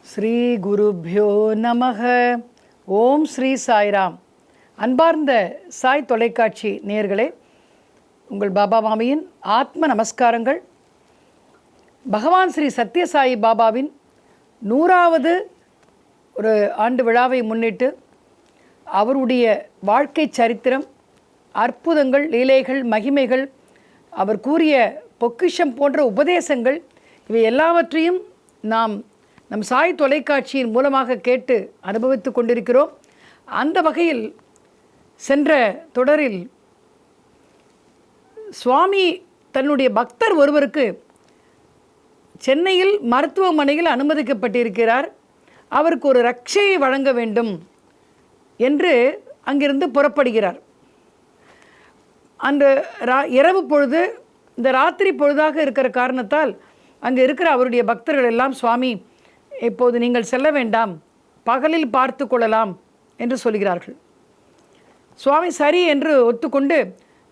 ஸ்ரீ குருப்யோ நமக. ஓம் ஸ்ரீ சாய்ராம். அன்பார்ந்த சாய் தொலைக்காட்சி நேயர்களே, உங்கள் பாபா மாமியின் ஆத்ம நமஸ்காரங்கள். பகவான் ஸ்ரீ சத்யசாயி பாபாவின் 100வது ஒரு ஆண்டு விழாவை முன்னிட்டு அவருடைய வாழ்க்கை சரித்திரம், அற்புதங்கள், லீலைகள், மகிமைகள், அவர் கூறிய பொக்கிஷம் போன்ற உபதேசங்கள், இவை எல்லாவற்றையும் நாம் நம் சாய் தொலைக்காட்சியின் மூலமாக கேட்டு அனுபவித்து கொண்டிருக்கிறோம். அந்த வகையில் சென்ற தொடரில் சுவாமி தன்னுடைய பக்தர் ஒருவருக்கு சென்னையில் மருத்துவமனையில் அனுமதிக்கப்பட்டிருக்கிறார். அவருக்கு ஒரு ரட்சையை வழங்க வேண்டும் என்று அங்கிருந்து புறப்படுகிறார். அந்த இரவு பொழுது, இந்த ராத்திரி பொழுதாக இருக்கிற காரணத்தால் அங்கே இருக்கிற அவருடைய பக்தர்கள் எல்லாம், சுவாமி இப்போது நீங்கள் செல்ல வேண்டாம், பகலில் பார்த்து கொள்ளலாம் என்று சொல்கிறார்கள். சுவாமி சரி என்று ஒத்துக்கொண்டு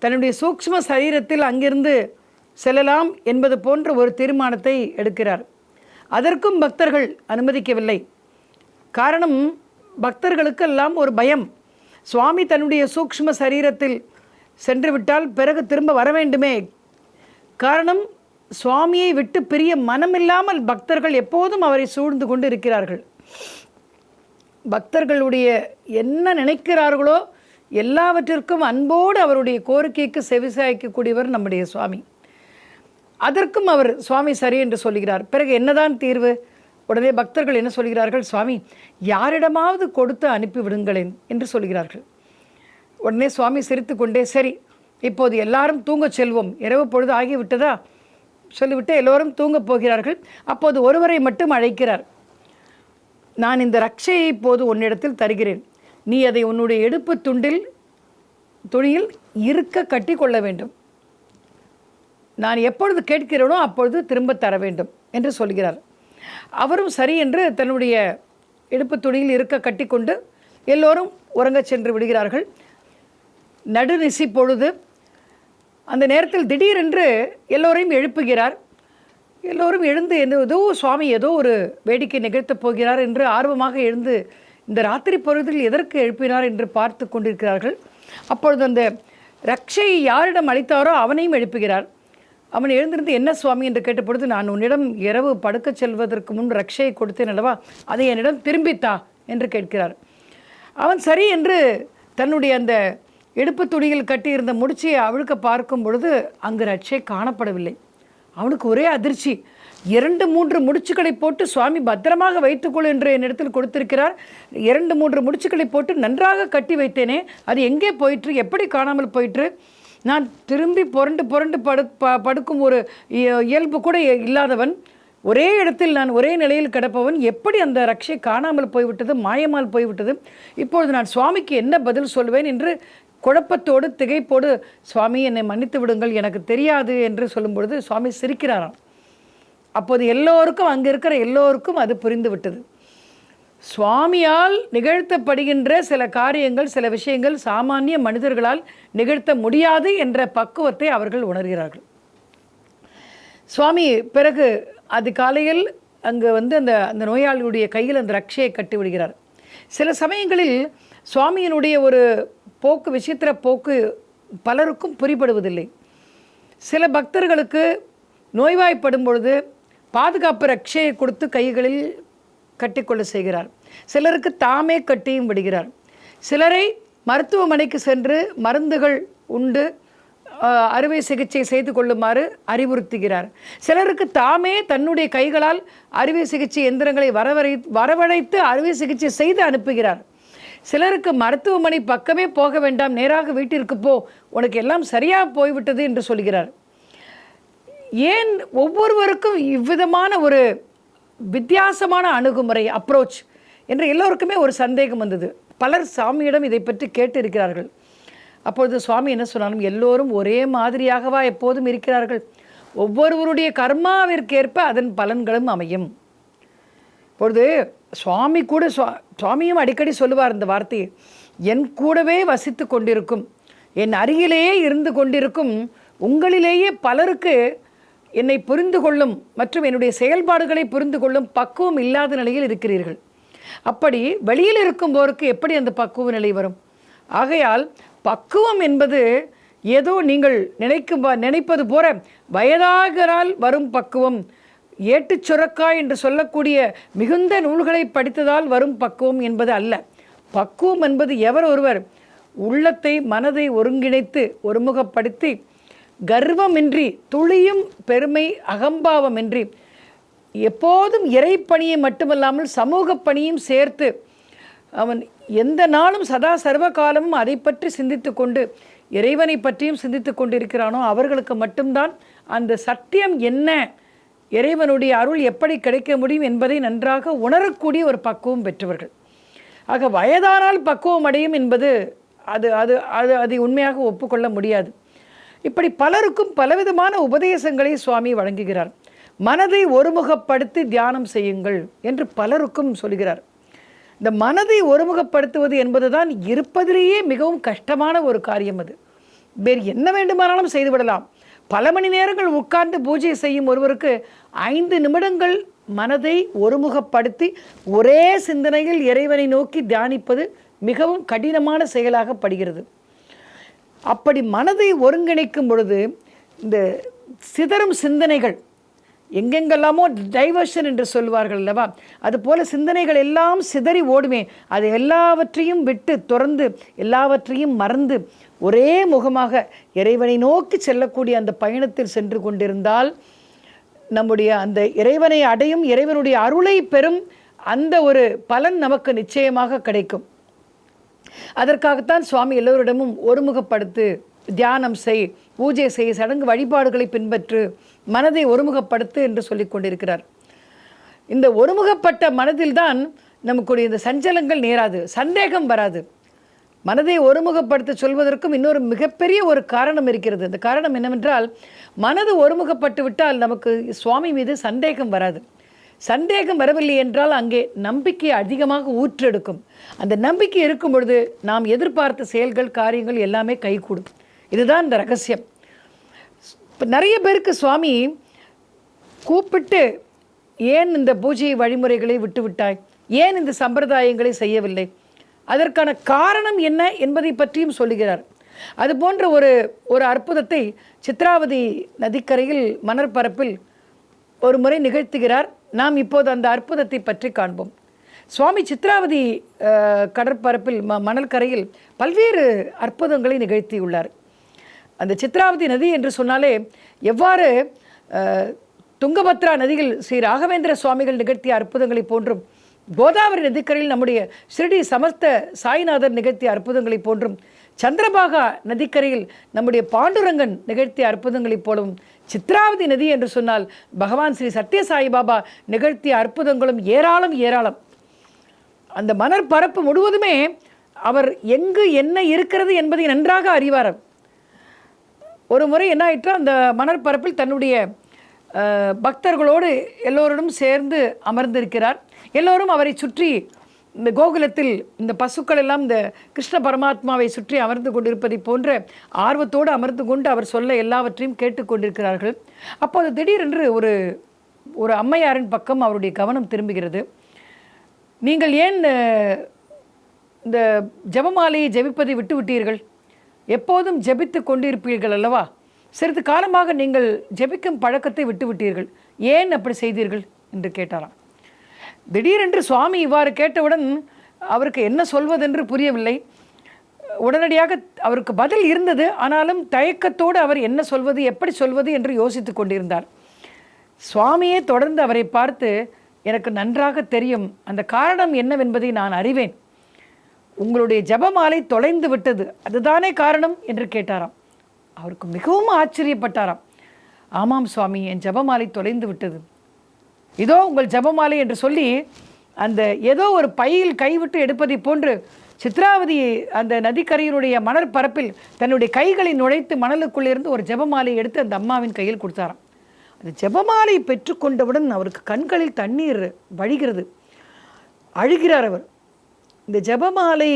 தன்னுடைய சூக்ஷ்ம சரீரத்தில் அங்கிருந்து செல்லலாம் என்பது போன்ற ஒரு தீர்மானத்தை எடுக்கிறார். அதற்கும் பக்தர்கள் அனுமதிக்கவில்லை. காரணம், பக்தர்களுக்கெல்லாம் ஒரு பயம். சுவாமி தன்னுடைய சூக்ஷ்ம சரீரத்தில் சென்று விட்டால் பிறகு திரும்ப வர வேண்டுமே. காரணம், சுவாமியை விட்டு பிரிய மனமில்லாமல் பக்தர்கள் எப்போதும் அவரை சூழ்ந்து கொண்டு இருக்கிறார்கள். பக்தர்களுடைய என்ன நினைக்கிறார்களோ எல்லாவற்றிற்கும் அன்போடு அவருடைய கோரிக்கைக்கு செவிசாய்க்கக்கூடியவர் நம்முடைய சுவாமி. அதற்கும் அவர் சுவாமி சரி என்று சொல்கிறார். பிறகு என்னதான் தீர்வு? உடனே பக்தர்கள் என்ன சொல்கிறார்கள்? சுவாமி, யாரிடமாவது கொடுத்து அனுப்பிவிடுங்களேன் என்று சொல்கிறார்கள். உடனே சுவாமி சிரித்து கொண்டே, சரி இப்போது எல்லாரும் தூங்க செல்வோம், இரவு பொழுது ஆகிவிட்டதா சொல்லிவிட்டு எல்லோரும் தூங்கப் போகிறார்கள். அப்போது ஒருவரை மட்டும் அழைக்கிறார். நான் இந்த ரட்சையை இப்போது உன்னிடத்தில் தருகிறேன், நீ அதை உன்னுடைய இடுப்பு துணியில் இருக்க கட்டி கொள்ள வேண்டும். நான் எப்பொழுது கேட்கிறேனோ அப்பொழுது திரும்ப தர வேண்டும் என்று சொல்கிறார். அவரும் சரி என்று தன்னுடைய இடுப்பு துணியில் இருக்க கட்டி கொண்டு எல்லோரும் உறங்கச் சென்று விடுகிறார்கள். நடுநிசி பொழுது. அந்த நேரத்தில் திடீரென்று எல்லோரையும் எழுப்புகிறார். எல்லோரும் எழுந்து ஏதோ சுவாமி ஏதோ ஒரு வேடிக்கை நிகழ்த்தப் போகிறார் என்று ஆர்வமாக எழுந்து இந்த ராத்திரி பொழுதில் எதற்கு எழுப்பினார் என்று பார்த்து கொண்டிருக்கிறார்கள். அப்பொழுது அந்த ரட்சையை யாரிடம் அளித்தாரோ அவனையும் எழுப்புகிறார். அவன் எழுந்திருந்து, என்ன சுவாமி என்று கேட்டபொழுது, நான் உன்னிடம் இரவு படுக்கச் செல்வதற்கு முன் ரட்சையை கொடுத்தேன் அல்லவா, அதை என்னிடம் திரும்பித்தா என்று கேட்கிறார். அவன் சரி என்று தன்னுடைய அந்த இடுப்பு துணியில் கட்டியிருந்த முடிச்சியை அவிழ்க்க பார்க்கும் பொழுது அங்கு ரட்சை காணப்படவில்லை. அவனுக்கு ஒரே அதிர்ச்சி. 2-3 முடிச்சுக்களை போட்டு, சுவாமி பத்திரமாக வைத்துக்கொள் என்று என்னிடத்தில் கொடுத்திருக்கிறார், 2-3 முடிச்சுக்களை போட்டு நன்றாக கட்டி வைத்தேனே, அது எங்கே போயிற்று, எப்படி காணாமல் போயிற்று? நான் திரும்பி புரண்டு படுக்கும் ஒரு இயல்பு கூட இல்லாதவன், ஒரே இடத்தில் நான் ஒரே நிலையில் கிடப்பவன், எப்படி அந்த ரட்சை காணாமல் போய்விட்டது, மாயமால் போய்விட்டது? இப்பொழுது நான் சுவாமிக்கு என்ன பதில் சொல்வேன் என்று குழப்பத்தோடு திகைப்போடு, சுவாமி என்னை மன்னித்து விடுங்கள், எனக்கு தெரியாது என்று சொல்லும்பொழுது சுவாமி சிரிக்கிறாராம். அப்போது எல்லோருக்கும், அங்கே இருக்கிற எல்லோருக்கும் அது புரிந்து விட்டது. சுவாமியால் நிகழ்த்தப்படுகின்ற சில காரியங்கள், சில விஷயங்கள் சாமானிய மனிதர்களால் நிகழ்த்த முடியாது என்ற பக்குவத்தை அவர்கள் உணர்கிறார்கள். சுவாமி பிறகு அது காலையில் அங்கு வந்து அந்த நோயாளியுடைய கையில் அந்த ரட்சையை கட்டி விடுகிறார். சில சமயங்களில் சுவாமியினுடைய ஒரு போக்கு, விசித்திர போக்கு பலருக்கும் புரிபடுவதில்லை. சில பக்தர்களுக்கு நோய்வாய்ப்படும் பொழுது பாதுகாப்பு ரட்சையை கொடுத்து கைகளில் கட்டிக்கொள்ள செய்கிறார். சிலருக்கு தாமே கட்டியும் விடுகிறார். சிலரை மருத்துவமனைக்கு சென்று மருந்துகள் உண்டு அறுவை சிகிச்சை செய்து கொள்ளுமாறு அறிவுறுத்துகிறார். சிலருக்கு தாமே தன்னுடைய கைகளால் அறுவை சிகிச்சை எந்திரங்களை வரவழைத்து அறுவை சிகிச்சை செய்து அனுப்புகிறார். சிலருக்கு மருத்துவமனை பக்கமே போக வேண்டாம், நேராக வீட்டிற்கு போ, உனக்கு எல்லாம் சரியாக போய்விட்டது என்று சொல்கிறார். ஏன் ஒவ்வொருவருக்கும் இவ்விதமான ஒரு வித்தியாசமான அணுகுமுறை, அப்ரோச் என்று எல்லோருக்குமே ஒரு சந்தேகம் வந்தது. பலர் சாமியிடம் இதை பற்றி கேட்டு இருக்கிறார்கள். அப்பொழுது சுவாமி என்ன சொன்னாலும், எல்லோரும் ஒரே மாதிரியாகவா எப்போதும் இருக்கிறார்கள்? ஒவ்வொருவருடைய கர்மாவிற்கேற்ப அதன் பலன்களும் அமையும். இப்பொழுது சுவாமியும் அடிக்கடி சொல்லுவார் இந்த வார்த்தையை, என் கூடவே வசித்து கொண்டிருக்கும், என் அருகிலேயே இருந்து கொண்டிருக்கும் உங்களிலேயே பலருக்கு என்னை புரிந்து கொள்ளும் மற்றும் என்னுடைய செயல்பாடுகளை புரிந்து கொள்ளும் பக்குவம் இல்லாத நிலையில் இருக்கிறீர்கள். அப்படி வெளியில் இருக்கும்போருக்கு எப்படி அந்த பக்குவ நிலை வரும்? ஆகையால் பக்குவம் என்பது ஏதோ நீங்கள் நினைப்பது போல வயதாகரால் வரும் பக்குவம், ஏட்டுச் சுரக்காய் என்று சொல்லக்கூடிய மிகுந்த நூல்களை படித்ததால் வரும் பக்குவம் என்பது அல்ல. பக்குவம் என்பது எவர் ஒருவர் உள்ளத்தை மனதை ஒருங்கிணைத்து ஒருமுகப்படுத்தி கர்வமின்றி துளியும் பெருமை அகம்பாவமின்றி எப்போதும் இறைப்பணியை மட்டுமல்லாமல் சமூக பணியும் சேர்த்து அவன் எந்த நாளும் சதா சர்வ காலமும் அதை பற்றி சிந்தித்து கொண்டு இறைவனை பற்றியும் சிந்தித்து கொண்டிருக்கிறானோ அவர்களுக்கு மட்டும்தான் அந்த சத்தியம் என்ன, இறைவனுடைய அருள் எப்படி கிடைக்க முடியும் என்பதை நன்றாக உணரக்கூடிய ஒரு பக்குவம் பெற்றவர்கள். ஆக வயதானால் பக்குவம் அடையும் என்பது அதை உண்மையாக ஒப்புக்கொள்ள முடியாது. இப்படி பலருக்கும் பலவிதமான உபதேசங்களை சுவாமி வழங்குகிறார். மனதை ஒருமுகப்படுத்தி தியானம் செய்யுங்கள் என்று பலருக்கும் சொல்கிறார். இந்த மனதை ஒருமுகப்படுத்துவது என்பதுதான் இருப்பதிலேயே மிகவும் கஷ்டமான ஒரு காரியம். அது வேறு என்ன வேண்டுமானாலும் செய்துவிடலாம். பல மணி நேரங்கள் உட்கார்ந்து பூஜை செய்யும் ஒருவருக்கு 5 நிமிடங்கள் மனதை ஒருமுகப்படுத்தி ஒரே சிந்தனையில் இறைவனை நோக்கி தியானிப்பது மிகவும் கடினமான செயலாகப்படுகிறது. அப்படி மனதை ஒருங்கிணைக்கும் பொழுது இந்த சிதறும் சிந்தனைகள் எங்கெங்கெல்லாமோ டைவர்ஷன் என்று சொல்வார்கள் அல்லவா, அதுபோல சிந்தனைகள் எல்லாம் சிதறி ஓடுமே. அது எல்லாவற்றையும் விட்டு துறந்து எல்லாவற்றையும் மறந்து ஒரே முகமாக இறைவனை நோக்கி செல்லக்கூடிய அந்த பயணத்தில் சென்று கொண்டிருந்தால் நம்முடைய அந்த இறைவனை அடையும் இறைவனுடைய அருளை பெறும் அந்த ஒரு பலன் நமக்கு நிச்சயமாக கிடைக்கும். அதற்காகத்தான் சுவாமி எல்லோரிடமும் ஒருமுகப்படுத்து, தியானம் செய், பூஜை செய், சடங்கு வழிபாடுகளை பின்பற்று, மனதை ஒருமுகப்படுத்து என்று சொல்லிக் கொண்டிருக்கிறார். இந்த ஒருமுகப்பட்ட மனதில்தான் நமக்குடைய இந்த சஞ்சலங்கள் நேராது, சந்தேகம் வராது. மனதை ஒருமுகப்படுத்த சொல்வதற்கும் இன்னொரு மிகப்பெரிய ஒரு காரணம் இருக்கிறது. அந்த காரணம் என்னவென்றால், மனது ஒருமுகப்பட்டு விட்டால் நமக்கு சுவாமி மீது சந்தேகம் வராது. சந்தேகம் வரவில்லை என்றால் அங்கே நம்பிக்கை அதிகமாக ஊற்றெடுக்கும். அந்த நம்பிக்கை இருக்கும் பொழுது நாம் எதிர்பார்த்த செயல்கள் காரியங்கள் எல்லாமே கைகூடும். இதுதான் இந்த ரகசியம். இப்போ நிறைய பேருக்கு சுவாமி கூப்பிட்டு ஏன் இந்த பூஜை வழிமுறைகளை விட்டுவிட்டாய், ஏன் இந்த சம்பிரதாயங்களை செய்யவில்லை, அதற்கான காரணம் என்ன என்பதை பற்றியும் சொல்லுகிறார். அது போன்ற ஒரு அற்புதத்தை சித்ராவதி நதிக்கரையில் மணற்பரப்பில் ஒரு முறை நிகழ்த்துகிறார். நாம் இப்போது அந்த அற்புதத்தை பற்றி காண்போம். சுவாமி சித்ராவதி கடற்பரப்பில் மணல் கரையில் பல்வேறு அற்புதங்களை நிகழ்த்தியுள்ளார். அந்த சித்ராவதி நதி என்று சொன்னாலே எவ்வாறு துங்கபத்ரா நதியில் ஸ்ரீ ராகவேந்திர சுவாமிகள் நிகழ்த்திய அற்புதங்களை போன்றும், கோதாவரி நதிக்கரையில் நம்முடைய ஸ்ரீடி சமஸ்த சாய்நாதர் நிகழ்த்திய அற்புதங்களை போன்றும், சந்திரபாகா நதிக்கரையில் நம்முடைய பாண்டுரங்கன் நிகழ்த்திய அற்புதங்களைப் போலவும், சித்ராவதி நதி என்று சொன்னால் பகவான் ஸ்ரீ சத்ய சாய்பாபா நிகழ்த்திய அற்புதங்களும் ஏராளம் ஏராளம். அந்த மணற்பரப்பு முழுவதுமே அவர் எங்கு என்ன இருக்கிறது என்பதை நன்றாக அறிவார். ஒரு முறை என்ன ஆயிற்றா, அந்த மணற்பரப்பில் தன்னுடைய பக்தர்களோடு எல்லோருடன் சேர்ந்து அமர்ந்திருக்கிறார். எல்லோரும் அவரை சுற்றி இந்த கோகுலத்தில் இந்த பசுக்கள் எல்லாம் இந்த கிருஷ்ண பரமாத்மாவை சுற்றி அமர்ந்து கொண்டிருப்பதை போன்ற ஆர்வத்தோடு அமர்ந்து கொண்டு அவர் சொல்ல எல்லாவற்றையும் கேட்டுக்கொண்டிருக்கிறார்கள். அப்போது திடீரென்று ஒரு அம்மையாரின் பக்கம் அவருடைய கவனம் திரும்புகிறது. நீங்கள் ஏன் இந்த ஜபமாலையை ஜபிப்பதை விட்டுவிட்டீர்கள்? எப்போதும் ஜபித்து கொண்டிருப்பீர்கள் அல்லவா, சிறிது காலமாக நீங்கள் ஜபிக்கும் பழக்கத்தை விட்டுவிட்டீர்கள், ஏன் அப்படி செய்தீர்கள் என்று கேட்டாராம். திடீரென்று சுவாமி இவ்வாறு கேட்டவுடன் அவருக்கு என்ன சொல்வதென்று புரியவில்லை. உடனடியாக அவருக்கு பதில் இருந்தது, ஆனாலும் தயக்கத்தோடு அவர் என்ன சொல்வது எப்படி சொல்வது என்று யோசித்து கொண்டிருந்தார். சுவாமியே தொடர்ந்து அவரை பார்த்து, எனக்கு நன்றாக தெரியும், அந்த காரணம் என்னவென்பதை நான் அறிவேன், உங்களுடைய ஜபமாலை தொலைந்து விட்டது, அதுதானே காரணம் என்று கேட்டாராம். அவருக்கு மிகவும் ஆச்சரியப்பட்டாராம். ஆமாம் சுவாமி, என் ஜபமாலை தொலைந்து விட்டது, இதோ உங்கள் ஜபமாலை என்று சொல்லி அந்த ஏதோ ஒரு பையில் கைவிட்டு எடுப்பதை போன்று சித்ராவதி அந்த நதிக்கரையினுடைய மணற்பரப்பில் தன்னுடைய கைகளை நுழைத்து மணலுக்குள்ளிருந்து ஒரு ஜபமாலை எடுத்து அந்த அம்மாவின் கையில் கொடுத்தாராம். அந்த ஜபமாலை பெற்றுக்கொண்டவுடன் அவருக்கு கண்களில் தண்ணீர் வழிகிறது, அழுகிறார் அவர். இந்த ஜபமாலை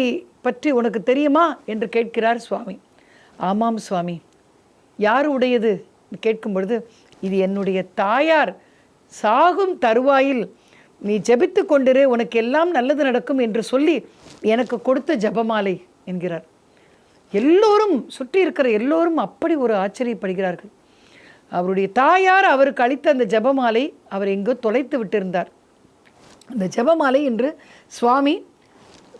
பற்றி உனக்கு தெரியுமா என்று கேட்கிறார் சுவாமி. ஆமாம் சுவாமி, யார் உடையது, கேட்கும் பொழுது, இது என்னுடைய தாயார் சாகும் தருவாயில் நீ ஜெபித்து கொண்டிரு, உனக்கு எல்லாம் நல்லது நடக்கும் என்று சொல்லி எனக்கு கொடுத்த ஜெபமாலை என்கிறார். எல்லோரும் சுற்றி இருக்கிற எல்லோரும் அப்படி ஒரு ஆச்சரியப்படுகிறார்கள். அவருடைய தாயார் அவருக்கு அளித்த அந்த ஜெபமாலை அவர் எங்கோ தொலைத்து விட்டிருந்தார். அந்த ஜெபமாலை இன்று சுவாமி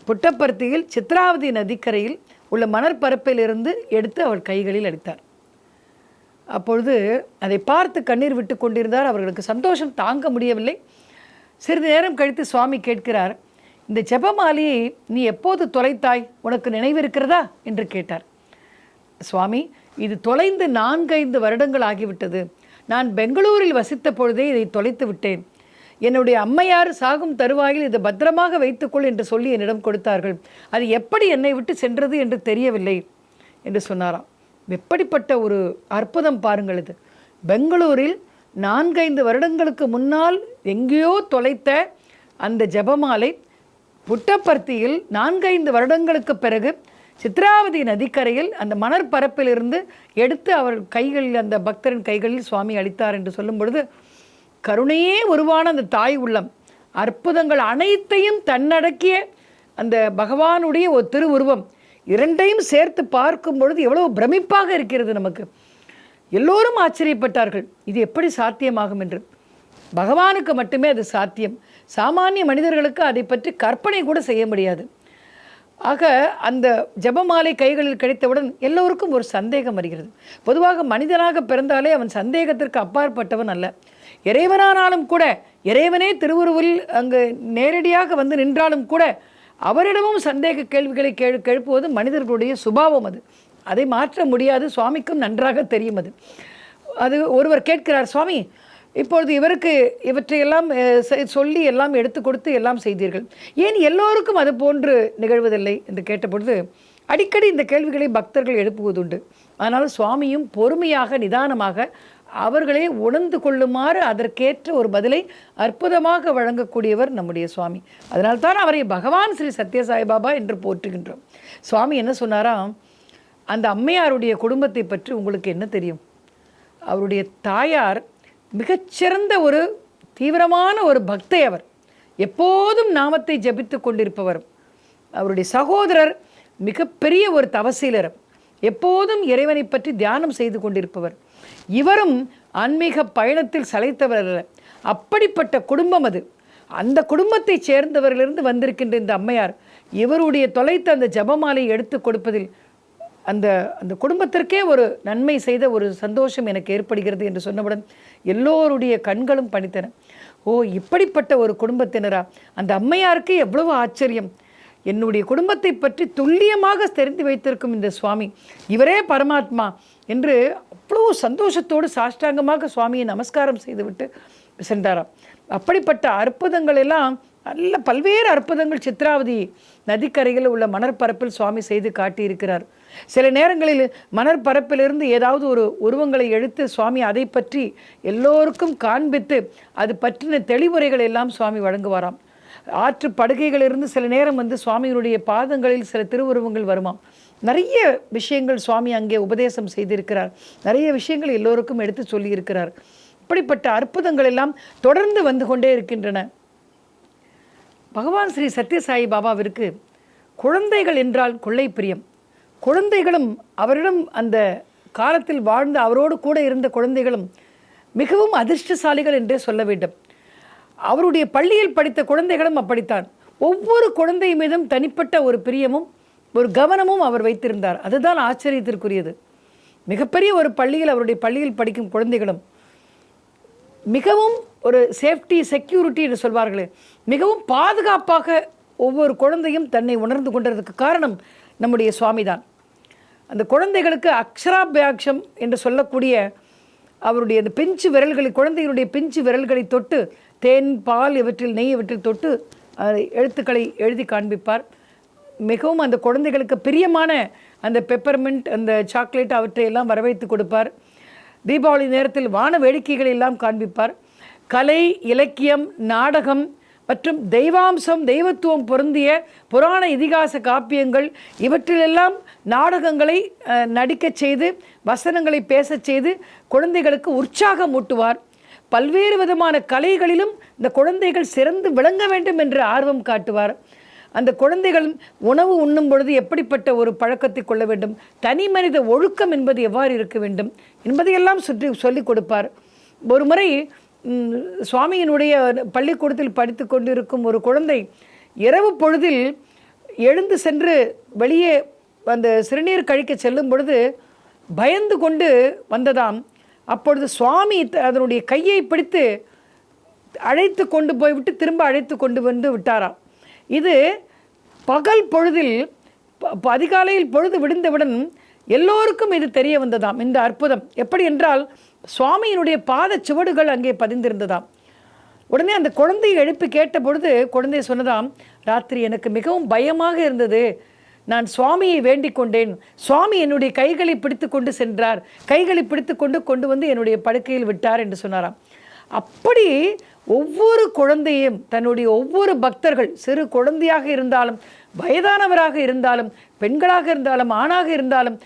புட்டபர்த்தியில் சித்ராவதி நதிக்கரையில் உள்ள மணற்பரப்பிலிருந்து எடுத்து அவர் கைகளில் அளித்தார். அப்பொழுது அதை பார்த்து கண்ணீர் விட்டு கொண்டிருந்தார். அவர்களுக்கு சந்தோஷம் தாங்க முடியவில்லை. சிறிது நேரம் கழித்து சுவாமி கேட்கிறார், இந்த ஜெபமாலையை நீ எப்போது தொலைத்தாய், உனக்கு நினைவிருக்கிறதா என்று கேட்டார். சுவாமி, இது தொலைந்து 4-5 வருடங்கள் ஆகிவிட்டது. நான் பெங்களூரில் வசித்த பொழுதே இதை தொலைத்து விட்டேன். என்னுடைய அம்மையார் சாகும் தருவாயில் இதை பத்திரமாக வைத்துக்கொள் என்று சொல்லி என்னிடம் கொடுத்தார்கள். அது எப்படி என்னை விட்டு சென்றது என்று தெரியவில்லை என்று சொன்னாராம். எப்படிப்பட்ட ஒரு அற்புதம் பாருங்கள்! இது பெங்களூரில் 4-5 வருடங்களுக்கு முன்னால் எங்கேயோ தொலைத்த அந்த ஜெபமாலை புட்டபர்த்தியில் 4-5 வருடங்களுக்கு பிறகு சித்ராவதி நதிக்கரையில் அந்த மணற்பரப்பிலிருந்து எடுத்து அவர் கைகளில், அந்த பக்தரின் கைகளில் சுவாமி அளித்தார் என்று சொல்லும் பொழுது, கருணையே உருவான அந்த தாய் உள்ளம், அற்புதங்கள் அனைத்தையும் தன்னடக்கிய அந்த பகவானுடைய ஒரு திருவுருவம், இரண்டையும் சேர்த்து பார்க்கும் பொழுது எவ்வளவு பிரமிப்பாக இருக்கிறது நமக்கு. எல்லோரும் ஆச்சரியப்பட்டார்கள், இது எப்படி சாத்தியமாகும் என்று. பகவானுக்கு மட்டுமே அது சாத்தியம். சாமானிய மனிதர்களுக்கு அதை பற்றி கற்பனை கூட செய்ய முடியாது. ஆக அந்த ஜெபமாலை கைகளில் கிடைத்தவுடன் எல்லோருக்கும் ஒரு சந்தேகம் வருகிறது. பொதுவாக மனிதனாக பிறந்தாலே அவன் சந்தேகத்திற்கு அப்பாற்பட்டவன் அல்ல. இறைவனானாலும் கூட, இறைவனே திருவுருவில் அங்கு நேரடியாக வந்து நின்றாலும் கூட அவரிடமும் சந்தேக கேள்விகளை எழுப்புவது மனிதர்களுடைய சுபாவம். அதை மாற்ற முடியாது. சுவாமிக்கும் நன்றாக தெரியும். அது ஒருவர் கேட்கிறார், சுவாமி, இப்பொழுது இவருக்கு இவற்றையெல்லாம் சொல்லி எல்லாம் எடுத்து கொடுத்து எல்லாம் செய்தீர்கள், ஏன் எல்லோருக்கும் அது போன்று நிகழ்வதில்லை என்று கேட்டபொழுது, அடிக்கடி இந்த கேள்விகளை பக்தர்கள் எழுப்புவதுண்டு. அதனால் சுவாமியும் பொறுமையாக நிதானமாக அவர்களே உணர்ந்து கொள்ளுமாறு அதற்கேற்ற ஒரு பதிலை அற்புதமாக வழங்கக்கூடியவர் நம்முடைய சுவாமி. அதனால்தான் அவரை பகவான் ஸ்ரீ சத்யசாய்பாபா என்று போற்றுகின்றோம். சுவாமி என்ன சொன்னாராம், அந்த அம்மையாருடைய குடும்பத்தை பற்றி உங்களுக்கு என்ன தெரியும்? அவருடைய தாயார் மிகச்சிறந்த ஒரு தீவிரமான ஒரு பக்தை. அவர் எப்போதும் நாமத்தை ஜபித்து கொண்டிருப்பவர். அவருடைய சகோதரர் மிகப்பெரிய ஒரு தவசீலர், எப்போதும் இறைவனை பற்றி தியானம் செய்து கொண்டிருப்பவர். இவரும் ஆன்மீக பயணத்தில் சளைத்தவர் அல்ல. அப்படிப்பட்ட குடும்பம் அது. அந்த குடும்பத்தை சேர்ந்தவர்களிருந்து வந்திருக்கின்ற இந்த அம்மையார் இவருடைய தொலைத்த அந்த ஜபமாலை எடுத்து கொடுப்பதில் அந்த அந்த குடும்பத்திற்கே ஒரு நன்மை செய்த ஒரு சந்தோஷம் எனக்கு ஏற்படுகிறது என்று சொன்னவுடன் எல்லோருடைய கண்களும் பணித்தன. ஓ, இப்படிப்பட்ட ஒரு குடும்பத்தினரா? அந்த அம்மையாருக்கு எவ்வளவு ஆச்சரியம்! என்னுடைய குடும்பத்தை பற்றி துல்லியமாக தெரிந்து வைத்திருக்கும் இந்த சுவாமி, இவரே பரமாத்மா என்று அவ்வளோ சந்தோஷத்தோடு சாஷ்டாங்கமாக சுவாமியை நமஸ்காரம் செய்துவிட்டு சென்றாராம். அப்படிப்பட்ட அற்புதங்கள் எல்லாம், நல்ல பல்வேறு அற்புதங்கள் சித்ராவதி நதிக்கரையில் உள்ள மணற்பரப்பில் சுவாமி செய்து காட்டியிருக்கிறார். சில நேரங்களில் மணற்பரப்பிலிருந்து ஏதாவது ஒரு உருவங்களை எடுத்து சுவாமி அதை பற்றி எல்லோருக்கும் காண்பித்து அது பற்றின தெளிவுரைகள் எல்லாம் சுவாமி வழங்குவாராம். ஆற்று படுகைகளிலிருந்து சில நேரம் வந்து சுவாமியினுடைய பாதங்களில் சில திருவுருவங்கள் வருமாம். நிறைய விஷயங்கள் சுவாமி அங்கே உபதேசம் செய்திருக்கிறார். நிறைய விஷயங்கள் எல்லோருக்கும் எடுத்து சொல்லியிருக்கிறார். இப்படிப்பட்ட அற்புதங்கள் எல்லாம் தொடர்ந்து வந்து கொண்டே இருக்கின்றன. பகவான் ஸ்ரீ சத்யசாயி பாபாவிற்கு குழந்தைகள் என்றால் கொள்ளை பிரியம். குழந்தைகளும் அவரிடம் அந்த காலத்தில் வாழ்ந்த அவரோடு கூட இருந்த குழந்தைகளும் மிகவும் அதிர்ஷ்டசாலிகள் என்றே சொல்ல வேண்டும். அவருடைய பள்ளியில் படித்த குழந்தைகளும் அப்படித்தான். ஒவ்வொரு குழந்தை மீதும் தனிப்பட்ட ஒரு பிரியமும் ஒரு கவனமும் அவர் வைத்திருந்தார். அதுதான் ஆச்சரியத்திற்குரியது. மிகப்பெரிய ஒரு பள்ளியில், அவருடைய பள்ளியில் படிக்கும் குழந்தைகளும் மிகவும் ஒரு சேஃப்டி, செக்யூரிட்டி என்று சொல்வார்களே, மிகவும் பாதுகாப்பாக ஒவ்வொரு குழந்தையும் தன்னை உணர்ந்து கொண்டதுக்கு காரணம் நம்முடைய சுவாமி தான். அந்த குழந்தைகளுக்கு அக்ஷராபியாட்சம் என்று சொல்லக்கூடிய அவருடைய அந்த பிஞ்சு விரல்களை, குழந்தைகளுடைய பிஞ்சு விரல்களை தொட்டு தேன், பால், இவற்றில் நெய், இவற்றில் தொட்டு எழுத்துக்களை எழுதி காண்பிப்பார். மிகவும் அந்த குழந்தைகளுக்கு பிரியமான அந்த பெப்பர்மெண்ட், அந்த சாக்லேட் அவற்றையெல்லாம் வரவைத்து கொடுப்பார். தீபாவளி நேரத்தில் வான வேடிக்கைகளை எல்லாம் காண்பிப்பார். கலை, இலக்கியம், நாடகம் மற்றும் தெய்வாம்சம், தெய்வத்துவம் பொருந்திய புராண இதிகாச காப்பியங்கள், இவற்றிலெல்லாம் நாடகங்களை நடிக்கச் செய்து வசனங்களை பேசச் செய்து குழந்தைகளுக்கு உற்சாகம் ஊட்டுவார். பல்வேறு விதமான கலைகளிலும் இந்த குழந்தைகள் சிறந்து விளங்க வேண்டும் என்று ஆர்வம் காட்டுவார். அந்த குழந்தைகள் உணவு உண்ணும் பொழுது எப்படிப்பட்ட ஒரு பழக்கத்தை கொள்ள வேண்டும், தனி மனித ஒழுக்கம் என்பது எவ்வாறு இருக்க வேண்டும் என்பதையெல்லாம் சொல்லிக் கொடுப்பார். ஒரு முறை சுவாமியினுடைய பள்ளிக்கூடத்தில் படித்து கொண்டிருக்கும் ஒரு குழந்தை இரவு பொழுதில் எழுந்து சென்று வெளியே அந்த சிறுநீர் கழிக்க செல்லும் பொழுது பயந்து கொண்டு வந்ததாம். அப்பொழுது சுவாமி அதனுடைய கையை பிடித்து அழைத்து கொண்டு போய்விட்டு திரும்ப அழைத்து கொண்டு வந்து விட்டாராம். இது பகல் பொழுதில் அதிகாலையில் பொழுது விடுந்தவுடன் எல்லோருக்கும் இது தெரிய வந்ததாம். இந்த அற்புதம் எப்படி என்றால் சுவாமியினுடைய பாத சுவடுகள் அங்கே பதிந்திருந்ததாம். உடனே அந்த குழந்தையை எழுப்பி கேட்ட பொழுது குழந்தை சொன்னதாம், ராத்திரி எனக்கு மிகவும் பயமாக இருந்தது, நான் சுவாமியை வேண்டிக் கொண்டேன், சுவாமி என்னுடைய கைகளை பிடித்து கொண்டு சென்றார், கைகளை பிடித்து கொண்டு வந்து என்னுடைய படுக்கையில் விட்டார் என்று சொன்னாராம். அப்படி ஒவ்வொரு குழந்தையும் தன்னுடைய ஒவ்வொரு பக்தர்கள் சிறு குழந்தையாக இருந்தாலும் வயதானவராக இருந்தாலும் பெண்களாக இருந்தாலும் ஆணாக இருந்தாலும்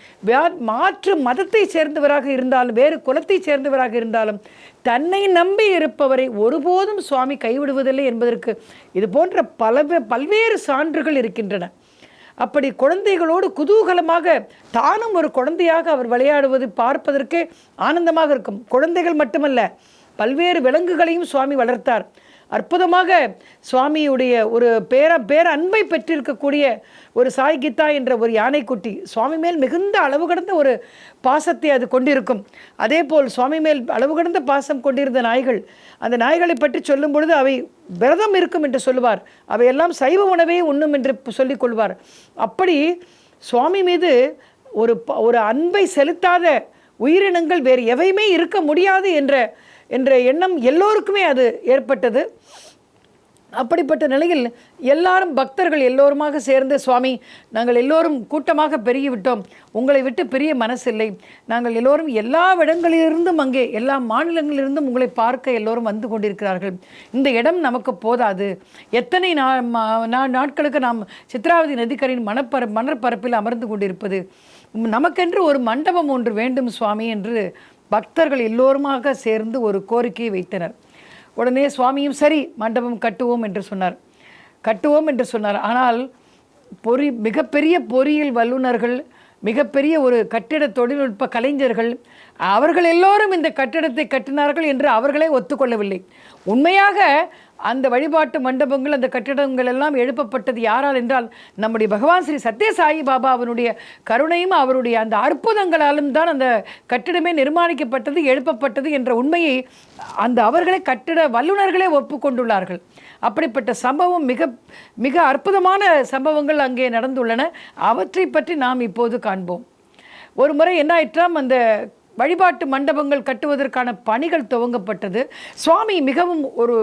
மாற்று மதத்தை சேர்ந்தவராக இருந்தாலும் வேறு குலத்தை சேர்ந்தவராக இருந்தாலும் தன்னை நம்பி இருப்பவரை ஒருபோதும் சுவாமி கைவிடுவதில்லை என்பதற்கு இது போன்ற பல்வேறு சான்றுகள் இருக்கின்றன. அப்படி குழந்தைகளோடு குதூகலமாக தானும் ஒரு குழந்தையாக அவர் விளையாடுவது பார்ப்பதற்கே ஆனந்தமாக இருக்கும். குழந்தைகள் மட்டுமல்ல, பல்வேறு விலங்குகளையும் சுவாமி வளர்த்தார். அற்புதமாக சுவாமியுடைய ஒரு பேர அன்பை பெற்றிருக்கக்கூடிய ஒரு சாய் கீதா என்ற ஒரு யானைக்குட்டி சுவாமி மேல் மிகுந்த அளவு கடந்த ஒரு பாசத்தை அது கொண்டிருக்கும். அதே போல் சுவாமி மேல் அளவு கடந்த பாசம் கொண்டிருந்த நாய்கள், அந்த நாய்களை பற்றி சொல்லும் பொழுது அவை விரதம் இருக்கும் என்று சொல்லுவார், அவையெல்லாம் சைவ உணவே உண்ணும் என்று சொல்லிக் கொள்வார். அப்படி சுவாமி மீது ஒரு அன்பை செலுத்தாத உயிரினங்கள் வேறு எவையுமே இருக்க முடியாது என்ற எண்ணம் எல்லோருக்குமே அது ஏற்பட்டது. அப்படிப்பட்ட நிலையில் எல்லாரும் பக்தர்கள் எல்லோருமாக சேர்ந்து, சுவாமி நாங்கள் எல்லோரும் கூட்டமாக பெருகிவிட்டோம், உங்களை விட்டு பெரிய மனசில்லை, நாங்கள் எல்லோரும் எல்லா இடங்களிலிருந்தும் அங்கே எல்லா மாநிலங்களிலிருந்தும் உங்களை பார்க்க எல்லோரும் வந்து கொண்டிருக்கிறார்கள், இந்த இடம் நமக்கு போதாது, எத்தனை நாட்களுக்கு நாம் சித்ராவதி நதிக்கரையின் மணற்பரப்பில் அமர்ந்து கொண்டிருப்பது, நமக்கென்று ஒரு மண்டபம் ஒன்று வேண்டும் சுவாமி என்று பக்தர்கள் எல்லோருமாக சேர்ந்து ஒரு கோரிக்கையை வைத்தனர். உடனே சுவாமியும் சரி மண்டபம் கட்டுவோம் என்று சொன்னார். ஆனால் மிகப்பெரிய பொறியியல் வல்லுநர்கள், மிகப்பெரிய ஒரு கட்டிட தொழில்நுட்ப கலைஞர்கள் அவர்கள் எல்லோரும் இந்த கட்டிடத்தை கட்டினார்கள் என்று அவர்களே ஒத்துக்கொள்ளவில்லை. உண்மையாக அந்த வழிபாட்டு மண்டபங்கள் அந்த கட்டிடங்கள் எல்லாம் எழுப்பப்பட்டது யாரால் என்றால் நம்முடைய பகவான் ஸ்ரீ சத்ய சாயி பாபா அவனுடைய கருணையும் அவருடைய அந்த அற்புதங்களாலும் தான் அந்த கட்டிடமே நிர்மாணிக்கப்பட்டது, எழுப்பப்பட்டது என்ற உண்மையை அவர்களே கட்டிட வல்லுநர்களே ஒப்புக்கொண்டுள்ளார்கள். அப்படிப்பட்ட சம்பவம் மிக மிக அற்புதமான சம்பவங்கள் அங்கே நடந்துள்ளன. அவற்றை பற்றி நாம் இப்போது காண்போம். ஒரு முறை என்ன ஆயிற்றாம், அந்த வழிபாட்டு மண்டபங்கள் கட்டுவதற்கான பணிகள் துவங்கப்பட்டது. சுவாமி மிகவும் ஒரு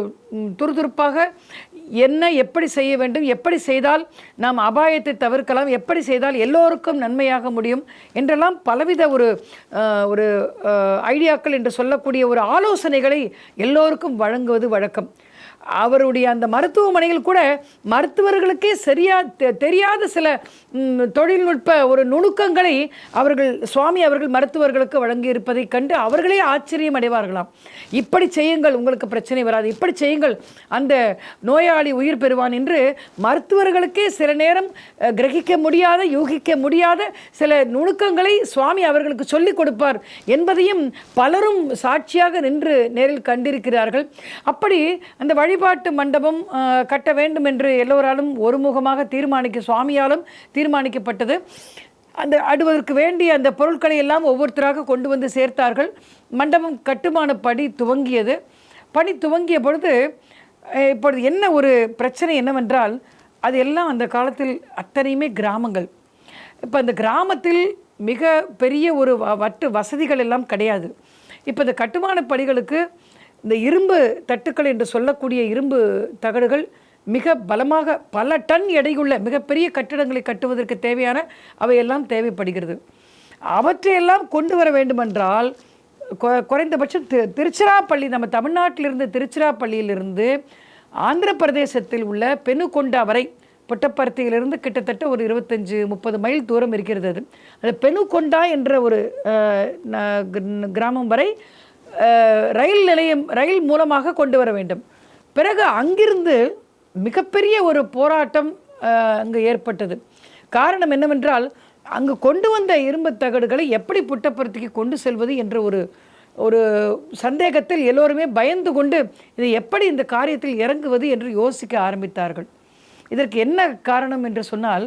துருதுருப்பாக எப்படி செய்ய வேண்டும், எப்படி செய்தால் நாம் அபாயத்தை தவிர்க்கலாம், எப்படி செய்தால் எல்லோருக்கும் நன்மையாக முடியும் என்றெல்லாம் பலவித ஒரு ஐடியாக்கள் என்று சொல்லக்கூடிய ஒரு ஆலோசனைகளை எல்லோருக்கும் வழங்குவது வழக்கம். அவருடைய அந்த மருத்துவமனையில் கூட மருத்துவர்களுக்கே தெரியாத சில தொழில்நுட்ப ஒரு நுணுக்கங்களை சுவாமி அவர்கள் மருத்துவர்களுக்கு வழங்கி இருப்பதை கண்டு அவர்களே ஆச்சரியம் அடைவார்களாம். இப்படி செய்யுங்கள் உங்களுக்கு பிரச்சனை வராது, இப்படி செய்யுங்கள் அந்த நோயாளி உயிர் பெறுவான் என்று மருத்துவர்களுக்கே சில நேரம் கிரகிக்க முடியாத யூகிக்க முடியாத சில நுணுக்கங்களை சுவாமி அவர்களுக்கு சொல்லிக் கொடுப்பார் என்பதையும் பலரும் சாட்சியாக நின்று நேரில் கண்டிருக்கிறார்கள். அப்படி அந்த வழிபாட்டு மண்டபம் கட்ட வேண்டும் என்று எல்லோராலும் ஒருமுகமாக சுவாமியாலும் தீர்மானிக்கப்பட்டது. அந்த அடுவதற்கு வேண்டிய அந்த பொருட்களை எல்லாம் ஒவ்வொருத்தராக கொண்டு வந்து சேர்த்தார்கள். மண்டபம் கட்டுமான பணி துவங்கிய பொழுது இப்பொழுது என்ன ஒரு பிரச்சனை என்னவென்றால், அது எல்லாம் அந்த காலத்தில் அத்தனையுமே கிராமங்கள். இப்போ அந்த கிராமத்தில் மிக பெரிய ஒரு வசதிகள் எல்லாம் கிடையாது. இப்போ இந்த கட்டுமான பணிகளுக்கு இந்த இரும்பு தட்டுக்கள் என்று சொல்லக்கூடிய இரும்பு தகடுகள் மிக பலமாக பல டன் எடையுள்ள மிகப்பெரிய கட்டிடங்களை கட்டுவதற்கு தேவையான அவையெல்லாம் தேவைப்படுகிறது. அவற்றையெல்லாம் கொண்டு வர வேண்டுமென்றால் குறைந்தபட்சம் திருச்சிராப்பள்ளி, நம்ம தமிழ்நாட்டிலிருந்து திருச்சிராப்பள்ளியிலிருந்து ஆந்திர பிரதேசத்தில் உள்ள பெனுகொண்டா வரை புட்டப்பர்த்தியிலிருந்து கிட்டத்தட்ட ஒரு 25-30 மைல் தூரம் இருக்கிறது. அது பெனுகொண்டா என்ற ஒரு கிராமம் வரை ரயில் மூலமாக கொண்டு வர வேண்டும். பிறகு அங்கிருந்து மிகப்பெரிய ஒரு போராட்டம் அங்கு ஏற்பட்டது. காரணம் என்னவென்றால், அங்கு கொண்டு வந்த இரும்பு தகடுகளை எப்படி புட்டப்பர்த்திக்கு கொண்டு செல்வது என்ற ஒரு சந்தேகத்தில் எல்லோருமே பயந்து கொண்டு இதை எப்படி இந்த காரியத்தில் இறங்குவது என்று யோசிக்க ஆரம்பித்தார்கள். இதற்கு என்ன காரணம் என்று சொன்னால்,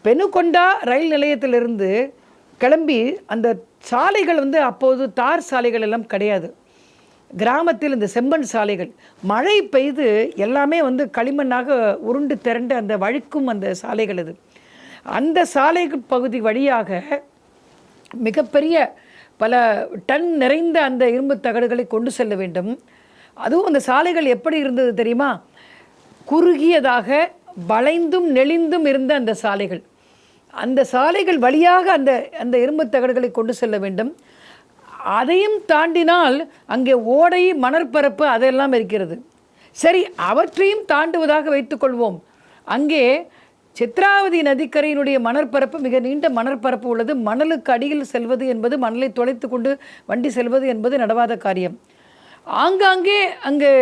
பெனுகொண்டா ரயில் நிலையத்திலிருந்து கிளம்பி அந்த சாலைகள் அப்போது தார் சாலைகள் எல்லாம் கிடையாது. கிராமத்தில் இந்த செம்மண் சாலைகள், மழை பெய்து எல்லாமே களிமண்ணாக உருண்டு திரண்டு அந்த வழுக்கும் அந்த சாலைகள். அந்த சாலை பகுதி வழியாக மிகப்பெரிய பல டன் நிறைந்த அந்த இரும்பு தகடுகளை கொண்டு செல்ல வேண்டும். அதுவும் அந்த சாலைகள் எப்படி இருந்தது தெரியுமா? குறுகியதாக வளைந்தும் நெளிந்தும் இருந்த அந்த சாலைகள். அந்த சாலைகள் வழியாக அந்த இரும்பு தகடுகளை கொண்டு செல்ல வேண்டும். அதையும் தாண்டினால் அங்கே ஓடை, மணற்பரப்பு அதெல்லாம் இருக்கிறது. சரி, அவற்றையும் தாண்டுவதாக வைத்துக்கொள்வோம். அங்கே சித்ராவதி நதிக்கரையினுடைய மணற்பரப்பு மிக நீண்ட மணற்பரப்பு உள்ளது. மணலுக்கு அடியில் செல்வது என்பது, மணலை தொலைத்து கொண்டு வண்டி செல்வது என்பது நடவாத காரியம். ஆங்காங்கே அங்கே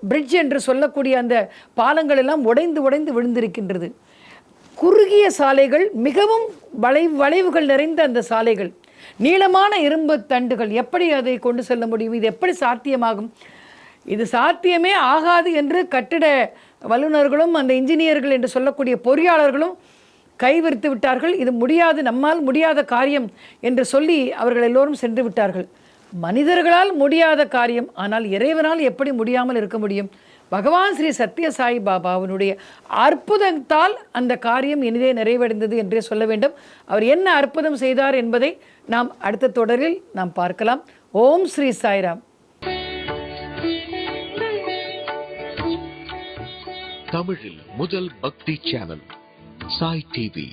பிரிட்ஜ் என்று சொல்லக்கூடிய அந்த பாலங்கள் எல்லாம் உடைந்து விழுந்திருக்கின்றது. குறுகிய சாலைகள், மிகவும் வளைவுகள் நிறைந்த அந்த சாலைகள், நீளமான இரும்பு தண்டுகள், எப்படி அதை கொண்டு செல்ல முடியும்? இது எப்படி சாத்தியமாகும்? இது சாத்தியமே ஆகாது என்று கட்டிட வல்லுநர்களும் அந்த இன்ஜினியர்கள் என்று சொல்லக்கூடிய பொறியாளர்களும் கைவிரித்து விட்டார்கள். இது முடியாது, நம்மால் முடியாத காரியம் என்று சொல்லி அவர்கள் எல்லோரும் சென்று விட்டார்கள். மனிதர்களால் முடியாத காரியம், ஆனால் இறைவனால் எப்படி முடியாமல் இருக்க முடியும்? பகவான் ஸ்ரீ சத்ய சாய் பாபாவினுடைய அற்புதத்தால் அந்த காரியம் இனிதே நிறைவடைந்தது என்றே சொல்ல வேண்டும். அவர் என்ன அற்புதம் செய்தார் என்பதை நாம் அடுத்த தொடரில் நாம் பார்க்கலாம். ஓம் ஸ்ரீ சாய்ராம். தமிழில் முதல் பக்தி சேனல் சாய் டிவி.